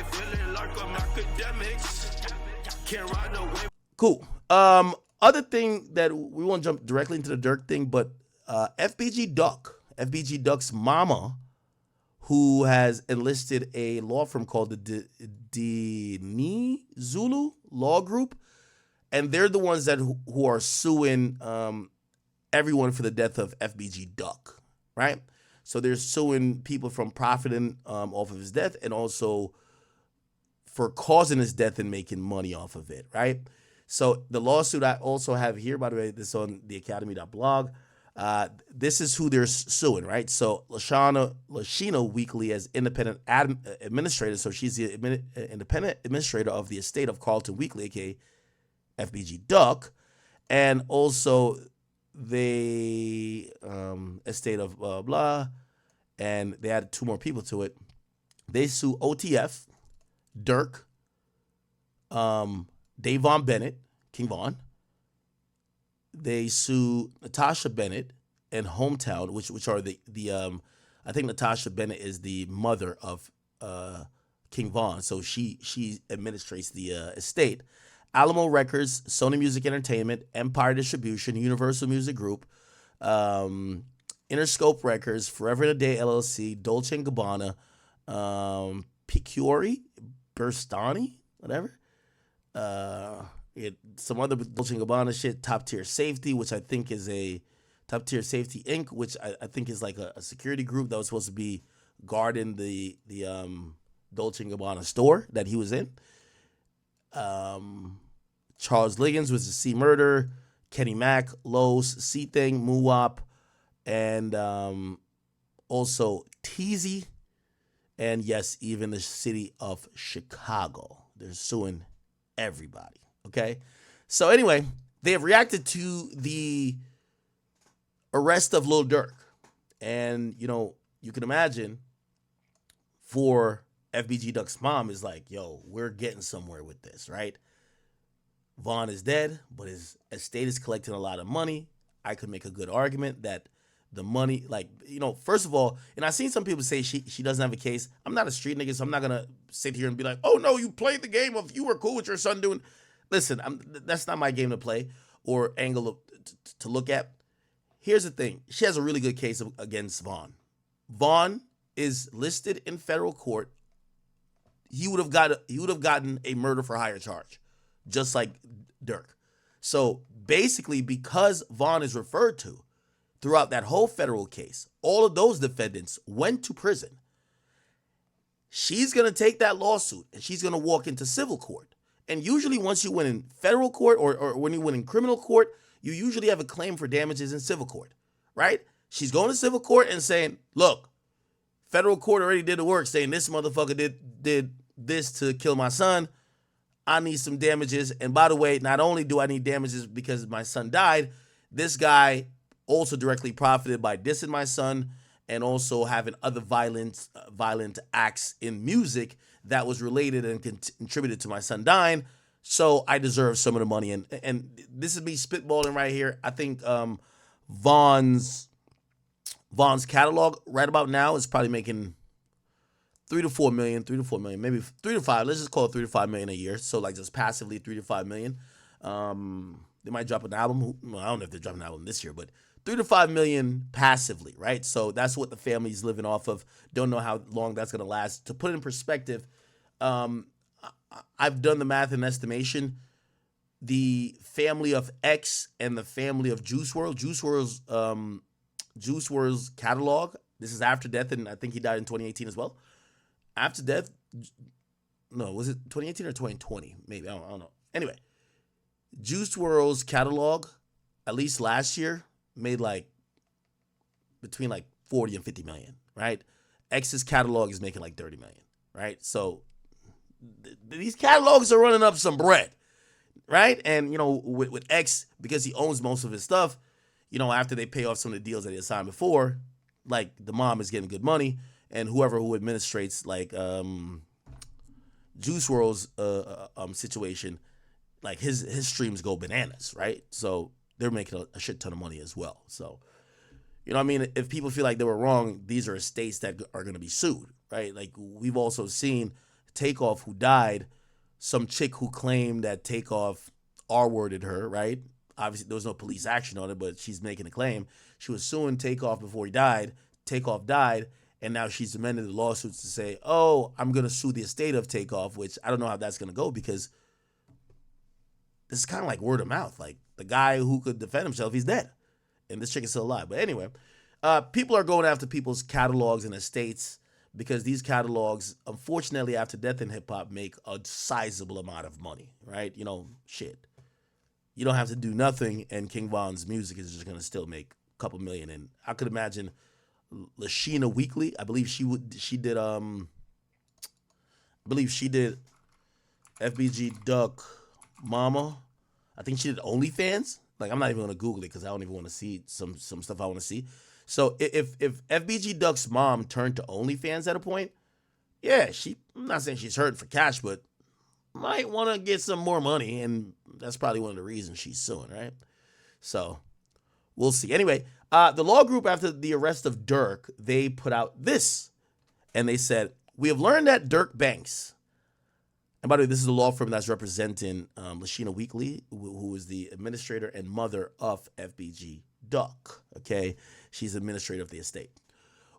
feeling like I'm Akademiks. Can't ride no wave. Cool. Other thing that we won't jump directly into the Durk thing, but FBG Duck, FBG Duck's mama, who has enlisted a law firm called the Dini Zulu Law Group, and they're the ones that who are suing everyone for the death of FBG Duck, right? So they're suing people from profiting off of his death and also for causing his death and making money off of it, right? So the lawsuit I also have here, by the way, this is on the Academy.blog. This is who they're suing, right? So Lashina Weekly as independent administrator, so she's the independent administrator of the estate of Carlton Weekly, aka FBG Duck, and also the estate of blah, and they added two more people to it. They sue OTF, Durk, Davon Bennett, King Von. They sue Natasha Bennett and Hometown, which are the I think Natasha Bennett is the mother of King Von, so she administrates the estate. Alamo Records, Sony Music Entertainment, Empire Distribution, Universal Music Group, Interscope Records, Forever and a Day LLC, Dolce & Gabbana, Picuri, Burstani, whatever. Some other Dolce & Gabbana shit, Top Tier Safety, which I think is a Top Tier Safety Inc., which I think is like a security group that was supposed to be guarding the Dolce & Gabbana store that he was in. Charles Liggins was the C Murder, Kenny Mack, Lowe's, C Thing, Muwap, and also Teasy, and yes, even the city of Chicago. They're suing everybody. Okay, so anyway, they have reacted to the arrest of Lil Durk, and you can imagine for FBG Duck's mom is like, yo, we're getting somewhere with this, right? Vaughn is dead, but his estate is collecting a lot of money. I could make a good argument that the money, first of all, and I've seen some people say she doesn't have a case. I'm not a street nigga, so I'm not gonna sit here and be like, oh no, you played the game of you were cool with your son doing. Listen, that's not my game to play or angle to look at. Here's the thing: she has a really good case against Vaughn. Vaughn is listed in federal court. He would have gotten a murder for hire charge, just like Durk. So basically, because Vaughn is referred to throughout that whole federal case, all of those defendants went to prison. She's going to take that lawsuit and she's going to walk into civil court. And usually once you win in federal court or when you win in criminal court, you usually have a claim for damages in civil court, right? She's going to civil court and saying, look, federal court already did the work saying this motherfucker did this to kill my son. I need some damages. And by the way, not only do I need damages because my son died, this guy also directly profited by dissing my son and also having other violent acts in music that was related and contributed to my son dying. So I deserve some of the money. And this is me spitballing right here. I think Vaughn's catalog right about now is probably making 3 to 4 million, maybe 3 to 5. Let's just call it 3 to 5 million a year. So like just passively 3 to 5 million. They might drop an album. Well, I don't know if they're dropping an album this year, but 3 to 5 million passively, right? So that's what the family's living off of. Don't know how long that's gonna last. To put it in perspective, I've done the math and estimation. The family of X and the family of Juice WRLD's catalog. This is after death, and I think he died in 2018 as well. After death, no, was it 2018 or 2020? Maybe I don't know. Anyway, Juice WRLD's catalog, at least last year, made like between like 40 and 50 million, right? X's catalog is making like 30 million, right? So these catalogs are running up some bread, right? And with X, because he owns most of his stuff, after they pay off some of the deals that he had signed before, like the mom is getting good money, and whoever who administrates like Juice WRLD's situation, like his streams go bananas, right? So they're making a shit ton of money as well. So, if people feel like they were wrong, these are estates that are going to be sued, right? Like we've also seen Takeoff, who died, some chick who claimed that Takeoff R-worded her, right? Obviously, there was no police action on it, but she's making a claim. She was suing Takeoff before he died. Takeoff died, and now she's amended the lawsuits to say, oh, I'm going to sue the estate of Takeoff, which I don't know how that's going to go because this is kind of like word of mouth. Like, the guy who could defend himself, he's dead, and this chick is still alive. But anyway, people are going after people's catalogs and estates because these catalogs, unfortunately, after death in hip-hop, make a sizable amount of money, right? You know, shit. You don't have to do nothing, and King Von's music is just going to still make a couple million. And I could imagine Lashina Weekly, I believe she did FBG Duck Mama. I think she did OnlyFans. Like, I'm not even going to Google it because I don't even want to see some stuff I want to see. So if FBG Duck's mom turned to OnlyFans at a point, yeah, I'm not saying she's hurting for cash, but might want to get some more money, and that's probably one of the reasons she's suing, right? So we'll see. Anyway, the law group, after the arrest of Durk, they put out this, and they said, we have learned that Durk Banks, and by the way, this is a law firm that's representing Lashina Weekly, who is the administrator and mother of FBG Duck, okay? She's administrator of the estate.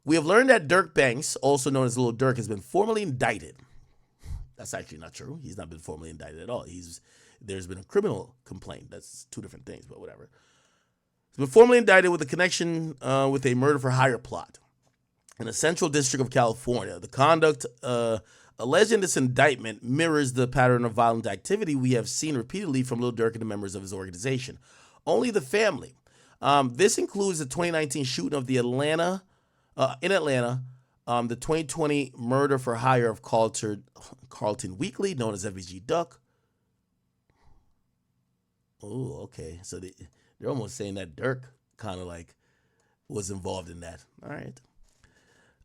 We have learned that Durk Banks, also known as Lil Durk, has been formally indicted. That's actually not true. He's not been formally indicted at all. There's been a criminal complaint. That's two different things, but whatever. He's been formally indicted with a connection with a murder for hire plot in the Central District of California. The conduct alleged in this indictment mirrors the pattern of violent activity we have seen repeatedly from Lil Durk and the members of his organization. Only the family. This includes the 2019 shooting of in Atlanta, the 2020 murder for hire of Carlton Weekly, known as FBG Duck. Oh, okay. So they're almost saying that Durk kind of like was involved in that. All right.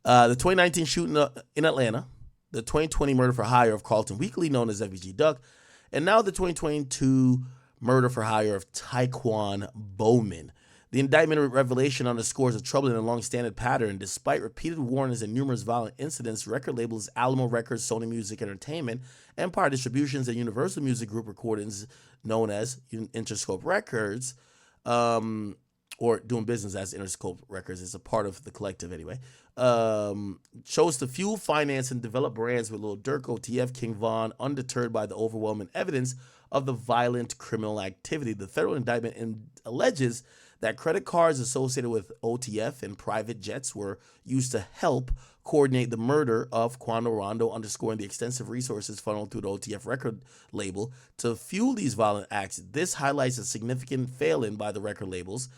The 2019 shooting in Atlanta, the 2020 murder for hire of Carlton Weekly, known as FBG Duck, and now the 2022 murder for hire of Taekwon Bowman. The indictment revelation underscores a troubling and long-standing pattern. Despite repeated warnings and numerous violent incidents, record labels Alamo Records, Sony Music Entertainment, Empire Distributions, and Universal Music Group Recordings, known as Interscope Records, or doing business as Interscope Records, it's a part of the collective anyway, chose to fuel, finance, and develop brands with Lil Durk, OTF, King Von, undeterred by the overwhelming evidence of the violent criminal activity. The federal indictment alleges that credit cards associated with OTF and private jets were used to help coordinate the murder of Quando Rondo, underscoring the extensive resources funneled through the OTF record label to fuel these violent acts. This highlights a significant failing by the record labels,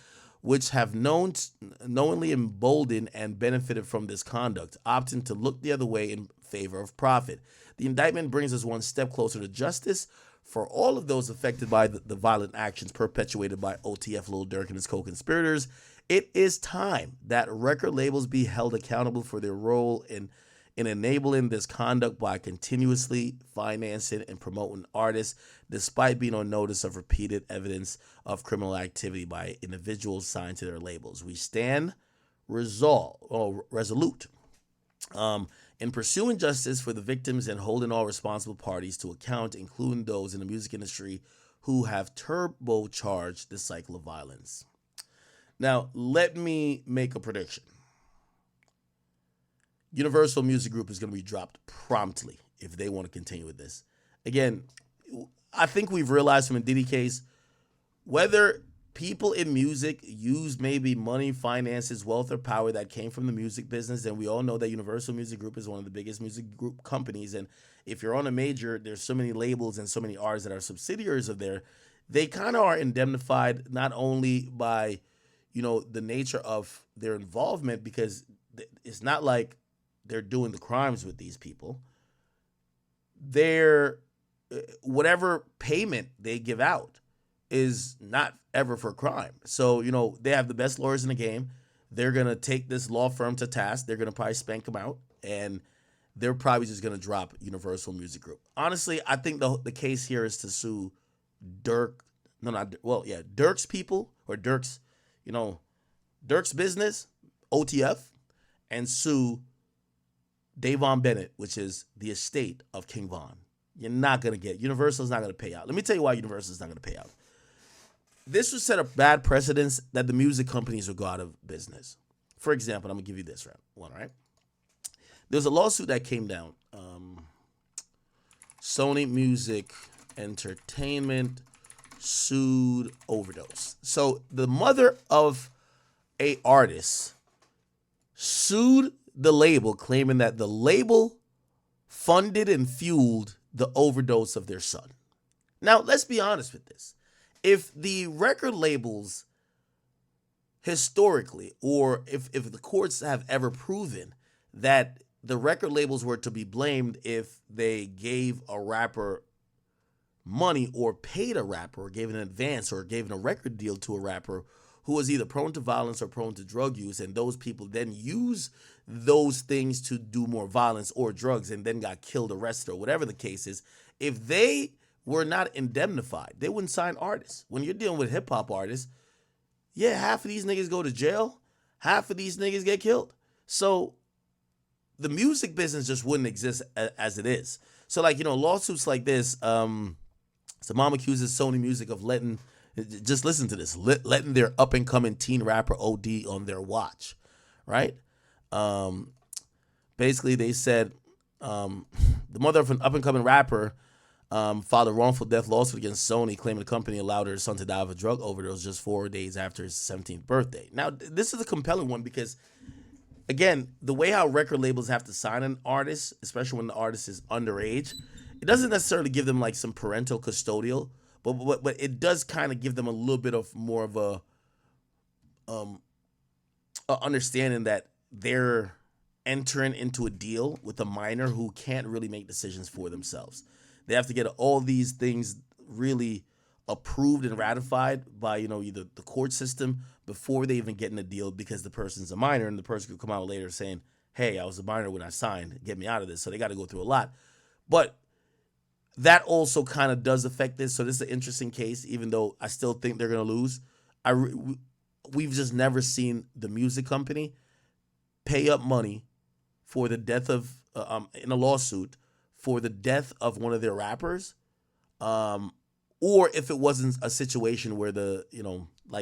which have knowingly emboldened and benefited from this conduct, opting to look the other way in favor of profit. The indictment brings us one step closer to justice for all of those affected by the violent actions perpetuated by OTF, Lil Durk, and his co-conspirators. It is time that record labels be held accountable for their role in enabling this conduct by continuously financing and promoting artists, despite being on notice of repeated evidence of criminal activity by individuals signed to their labels. We stand resolute in pursuing justice for the victims and holding all responsible parties to account, including those in the music industry who have turbocharged this cycle of violence. Now, let me make a prediction. Universal Music Group is going to be dropped promptly if they want to continue with this. Again, I think we've realized from the Diddy case, whether people in music use maybe money, finances, wealth, or power that came from the music business, and we all know that Universal Music Group is one of the biggest music group companies, and if you're on a major, there's so many labels and so many artists that are subsidiaries of there. They kind of are indemnified not only by, the nature of their involvement, because it's not like they're doing the crimes with these people. They're whatever payment they give out is not ever for crime. So, they have the best lawyers in the game. They're going to take this law firm to task. They're going to probably spank them out, and they're probably just going to drop Universal Music Group. Honestly, I think the case here is to sue Durk's people, or Durk's business, OTF, and sue Davon Bennett, which is the estate of King Von. You're not going to get. Universal's not going to pay out. Let me tell you why Universal's not going to pay out. This would set a bad precedence that the music companies would go out of business. For example, I'm going to give you this one, right? There's a lawsuit that came down. Sony Music Entertainment sued Overdose. So the mother of a artist sued the label, claiming that the label funded and fueled the overdose of their son. Now, let's be honest with this. If the record labels historically, or if the courts have ever proven that the record labels were to be blamed if they gave a rapper money or paid a rapper or gave an advance or gave a record deal to a rapper who was either prone to violence or prone to drug use, and those people then use those things to do more violence or drugs and then got killed, arrested, or whatever the case is, if they were not indemnified, they wouldn't sign artists. When you're dealing with hip-hop artists, yeah, half of these niggas go to jail, half of these niggas get killed. So the music business just wouldn't exist as it is. So, like, lawsuits like this, so mom accuses Sony Music of just listen to this, letting their up-and-coming teen rapper OD on their watch, right? Basically, they said the mother of an up-and-coming rapper filed a wrongful death lawsuit against Sony, claiming the company allowed her son to die of a drug overdose just 4 days after his 17th birthday. Now, this is a compelling one because, again, the way how record labels have to sign an artist, especially when the artist is underage, it doesn't necessarily give them like some parental custodial, but it does kind of give them a little bit of more of a understanding that they're entering into a deal with a minor who can't really make decisions for themselves. They have to get all these things really approved and ratified by, either the court system before they even get in a deal, because the person's a minor and the person could come out later saying, hey, I was a minor when I signed, get me out of this. So they got to go through a lot. But that also kind of does affect this. So this is an interesting case, even though I still think they're going to lose. We've just never seen the music company pay up money for the death of, in a lawsuit, for the death of one of their rappers, or if it wasn't a situation where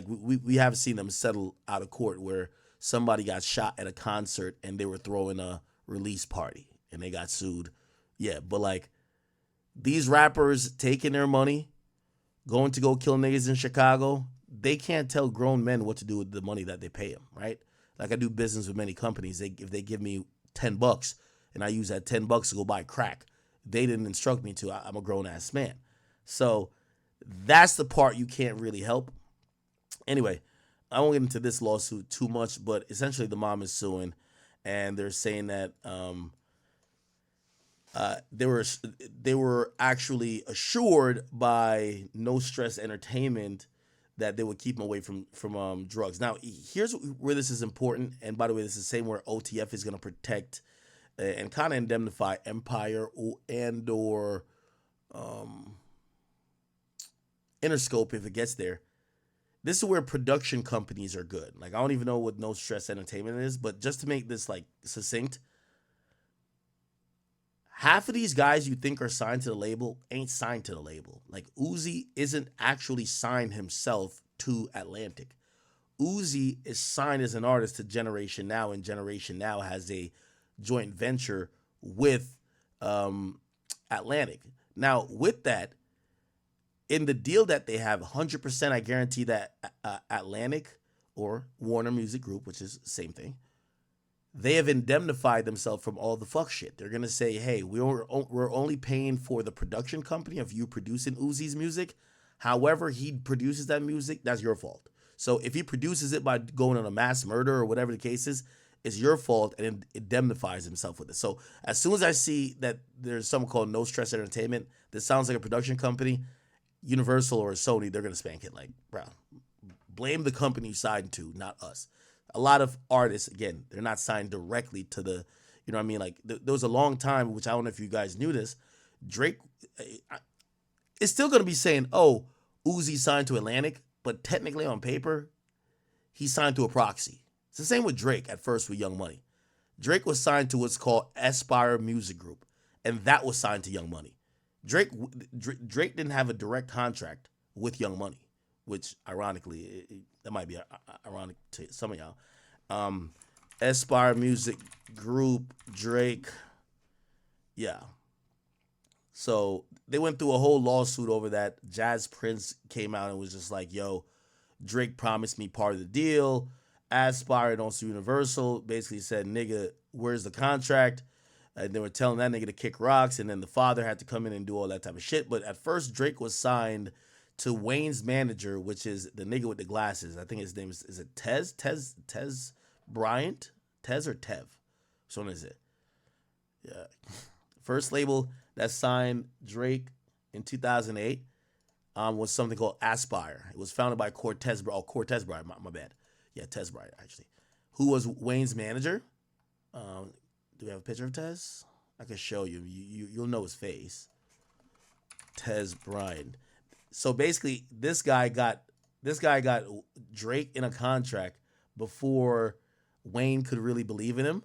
we have seen them settle out of court where somebody got shot at a concert and they were throwing a release party and they got sued. Yeah, but like these rappers taking their money, going to go kill niggas in Chicago, they can't tell grown men what to do with the money that they pay them, right? Like I do business with many companies. If they give me $10 and I use that $10 to go buy crack, they didn't instruct me to. I'm a grown-ass man. So that's the part you can't really help. Anyway, I won't get into this lawsuit too much, but essentially the mom is suing, and they're saying that they were actually assured by No Stress Entertainment that they would keep them away from drugs. Now, here's where this is important, and by the way, this is the same where OTF is going to protect and kind of indemnify Empire or Interscope if it gets there. This is where production companies are good. Like, I don't even know what No Stress Entertainment is, but just to make this like succinct, half of these guys you think are signed to the label ain't signed to the label. Like Uzi isn't actually signed himself to Atlantic. Uzi is signed as an artist to Generation Now, and Generation Now has a joint venture with Atlantic. Now, with that, in the deal that they have, 100% I guarantee that Atlantic or Warner Music Group, which is the same thing, they have indemnified themselves from all the fuck shit. They're going to say, hey, we're only paying for the production company of you producing Uzi's music. However he produces that music, that's your fault. So if he produces it by going on a mass murder or whatever the case is, it's your fault, and indemnifies himself with it. So as soon as I see that there's something called No Stress Entertainment that sounds like a production company, Universal or Sony, they're going to spank it. Like, bro, blame the company you signed to, not us. A lot of artists, again, they're not signed directly to the, you know what I mean? Like, there was a long time, which I don't know if you guys knew this, Drake is still going to be saying, oh, Uzi signed to Atlantic, but technically on paper, he signed to a proxy. It's the same with Drake at first with Young Money. Drake was signed to what's called Aspire Music Group, and that was signed to Young Money. Drake didn't have a direct contract with Young Money, which ironically, that might be ironic to some of y'all. Aspire Music Group, Drake, yeah. So they went through a whole lawsuit over that. Jazz Prince came out and was just like, yo, Drake promised me part of the deal. Aspire and also Universal basically said, nigga, where's the contract? And they were telling that nigga to kick rocks, and then the father had to come in and do all that type of shit. But at first, Drake was signed to Wayne's manager, which is the nigga with the glasses. I think his name is it Tez? Tez Bryant? Tez or Tev? Which one is it? Yeah. First label that signed Drake in 2008 was something called Aspire. It was founded by Cortez Bryant, my bad. Yeah, Tez Bryant, actually. Who was Wayne's manager. Do we have a picture of Tez? I can show you. You'll know his face. Tez Bryant. So basically, this guy got Drake in a contract before Wayne could really believe in him,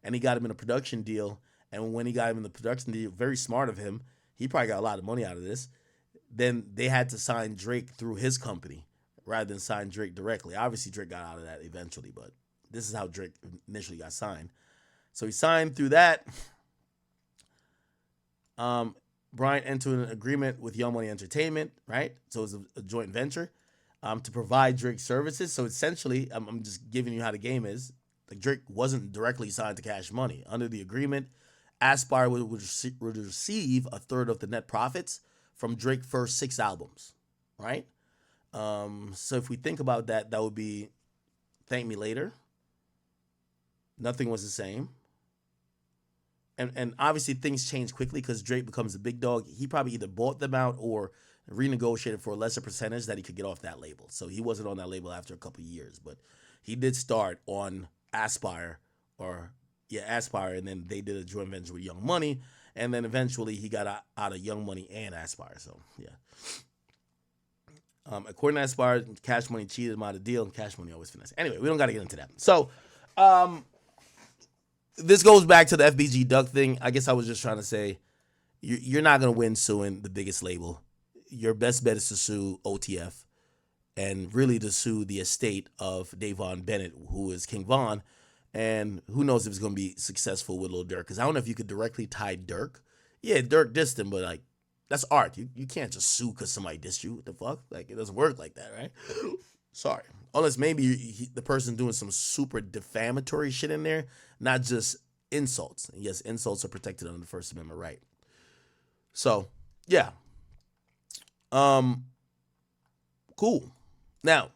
and he got him in a production deal. And when he got him in the production deal, very smart of him, he probably got a lot of money out of this. Then they had to sign Drake through his company rather than sign Drake directly. Obviously, Drake got out of that eventually, but this is how Drake initially got signed. So he signed through that. Bryant entered an agreement with Young Money Entertainment, right? So it was a joint venture to provide Drake services. So essentially, I'm just giving you how the game is. Like, Drake wasn't directly signed to Cash Money. Under the agreement, Aspire would receive a third of the net profits from Drake's first 6 albums, right? So if we think about that, that would be Thank Me Later. Nothing Was the Same. And obviously things change quickly because Drake becomes a big dog. He probably either bought them out or renegotiated for a lesser percentage that he could get off that label. So he wasn't on that label after a couple of years, but he did start on Aspire, Aspire, and then they did a joint venture with Young Money, and then eventually he got out of Young Money and Aspire. So yeah. According to Aspire, Cash Money cheated him out of the deal, and Cash Money always finesse. Anyway, we don't got to get into that. So, this goes back to the FBG Duck thing. I guess I was just trying to say, you're not going to win suing the biggest label. Your best bet is to sue OTF and really to sue the estate of Davon Bennett, who is King Von. And who knows if it's going to be successful with Lil Durk. Because I don't know if you could directly tie Durk. Yeah, Durk dissed him, but like, that's art. You can't just sue because somebody dissed you. What the fuck? Like, it doesn't work like that, right? Sorry. Unless maybe the person doing some super defamatory shit in there, not just insults. And yes, insults are protected under the First Amendment right. So, yeah. Cool. Now,